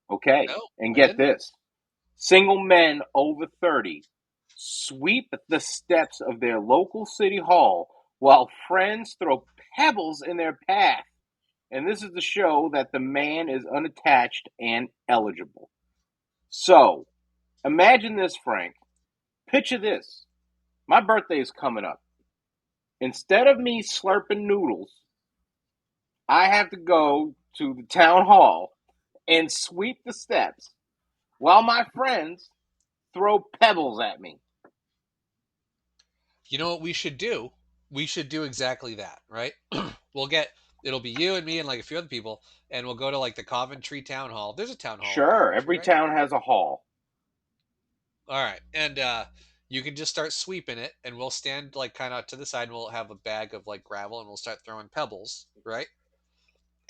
Okay. No, And I get didn't. this, single men over 30 sweep the steps of their local city hall while friends throw pebbles in their path. And this is to show that the man is unattached and eligible. So, imagine this, Frank. Picture this. My birthday is coming up. Instead of me slurping noodles, I have to go to the town hall and sweep the steps while my friends throw pebbles at me. You know what we should do? We should do exactly that, right? we'll get it'll be you and me and like a few other people, and we'll go to like the Coventry Town Hall. There's a town hall in Sure, Coventry, every right? town has a hall. All right, and you can just start sweeping it, and we'll stand like kind of to the side, and we'll have a bag of like gravel, and we'll start throwing pebbles, right?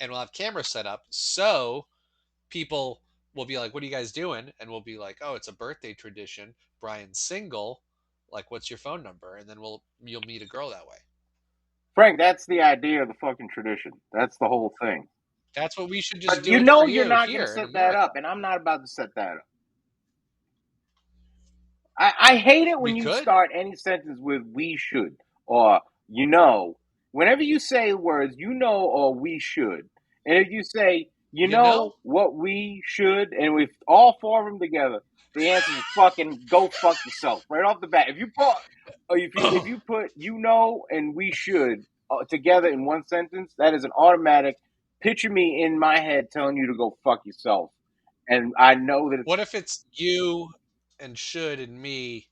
And we'll have cameras set up so people will be like, "What are you guys doing?" And we'll be like, "Oh, it's a birthday tradition. Brian's single. Like, what's your phone number?" And then you'll meet a girl that way. Frank, that's the idea of the fucking tradition. That's the whole thing. That's what we should just But do you it for know you're you not going to here in set that America. up, and I'm not about to set that up. I hate it We when you could. start any sentence with we should or you know. Whenever you say words, you know, or we should. And if you say, you You know? know what we should, and with all four of them together, the answer is fucking go fuck yourself right off the bat. If you put, or if you put you know and we should together in one sentence, that is an automatic. Picture me in my head telling you to go fuck yourself, and I know that it's What if it's you and should and me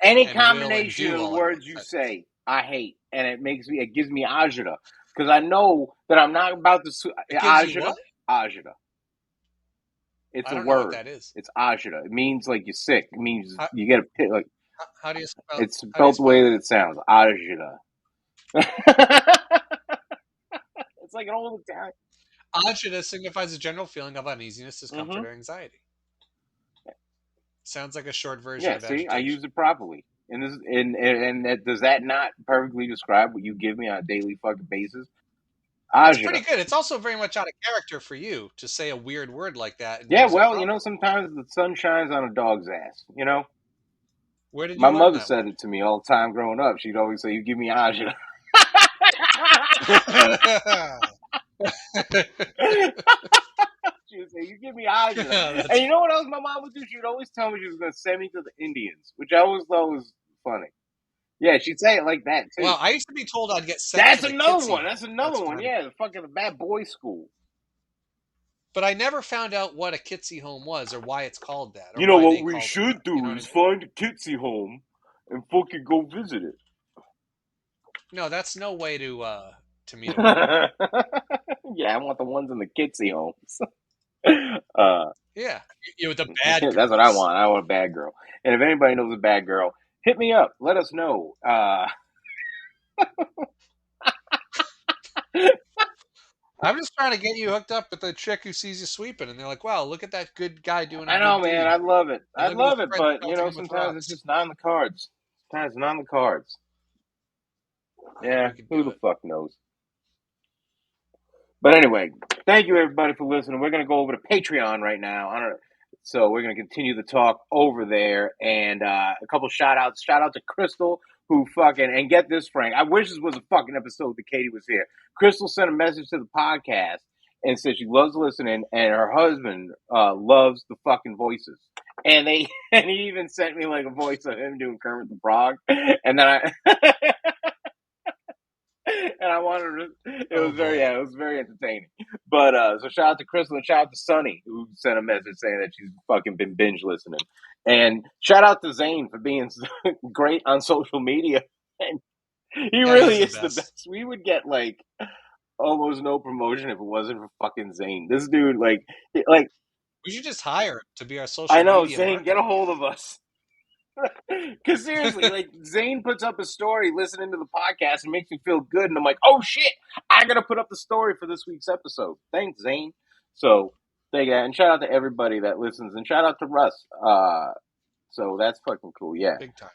any and will and combination do of the all in one words you sentence? say, I hate, and it gives me agita because I know that I'm not about to It gives you agita. what? Agita. It's I a don't know what word. that is. It's agita. It means like you're sick. It means How, you get a pit. Like how do you spell? it's How do you spelled the way spell that it? it sounds. Agita. It's like an old Italian. Agita signifies a general feeling of uneasiness, discomfort, Mm-hmm. or anxiety. Sounds like a short version Yeah. of See, I agitation. used it properly. And this, does that not perfectly describe what you give me on a daily fucking basis? It's pretty Agita. good. It's also very much out of character for you to say a weird word like that and Yeah, use it well, properly. sometimes the sun shines on a dog's ass. Where did My you learn mother that said word? it to me all the time growing up. She'd always say, "You give me agita." She would say, "You give me agita," and That's you know what else my mom would do? She would always tell me she was going to send me to the Indians, which I always thought was funny. Yeah, she'd say it like that too. well. I used to be told I'd get sent to That's the another Kitsy one. That's home. another That's what one. I'm. Yeah, the fucking bad boy school. But I never found out what a Kitsy home was, or why it's called that, or You know why what they we called it that. should You do know what I is mean? find a Kitsy home and fucking go visit it. No, that's no way to meet a woman. Yeah, I want the ones in the Kitsy homes. Uh, Yeah, you with the bad that's what I girls. want. I want a bad girl. And if anybody knows a bad girl, hit me up. Let us know. I'm just trying to get you hooked up with the chick who sees you sweeping, and they're like, "Wow, look at that good guy doing a I know, good man. deed," I love it. and I look at his love it, friends but pelting him with sometimes it's rocks. just not in the cards. Sometimes it's not in the cards. Yeah, We could who do the it. fuck knows? But anyway, thank you everybody for listening. We're gonna go over to Patreon right now. So we're gonna continue the talk over there, and a couple shout outs. Shout out to Crystal, who fucking and get this, Frank. I wish this was a fucking episode that Katie was here. Crystal sent a message to the podcast and said she loves listening, and her husband loves the fucking voices. And they and he even sent me like a voice of him doing Kermit the Frog, and then I and I wanted to. It Oh was boy. it was very entertaining. But so shout out to Crystal and shout out to Sonny, who sent a message saying that she's fucking been binge listening. And shout out to Zane for being great on social media. And he Yeah, he's really the is the best. best. We would get like almost no promotion if it wasn't for fucking Zane. This dude, like We should just hire him to be our I social know media Zane, get a marketing hold guy. of us. Because seriously, like Zane puts up a story listening to the podcast and makes me feel good, and I'm like, oh shit, I gotta put up the story for this week's episode. Thanks, Zane. So thank you, and shout out to everybody that listens, and shout out to Russ. So that's fucking cool, yeah. Big time.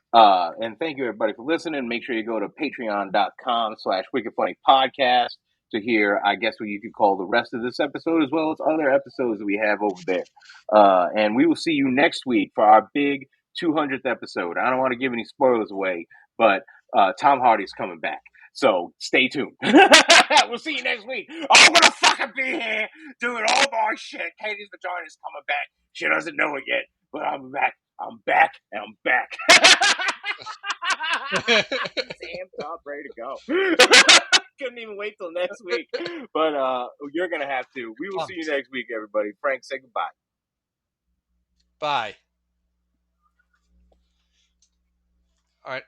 And thank you everybody for listening. Make sure you go to patreon.com/wickedfunnypodcast to hear, I guess, what you could call the rest of this episode, as well as other episodes that we have over there. And we will see you next week for our big 200th episode. I don't want to give any spoilers away, but Tom Hardy's coming back. So stay tuned. We'll see you next week. I'm gonna fucking be here doing all my shit. Katie's vagina's coming back. She doesn't know it yet, but I'm back. I'm back and I'm back. Sam's up, ready to go. Couldn't even wait till next week. But you're gonna have to. We will see you Pumped. next week, everybody. Frank, say goodbye. Bye. All right.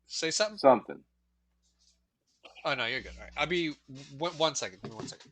Say something. Something. Oh no, you're good. All right. I'll be 1 second. Give me 1 second.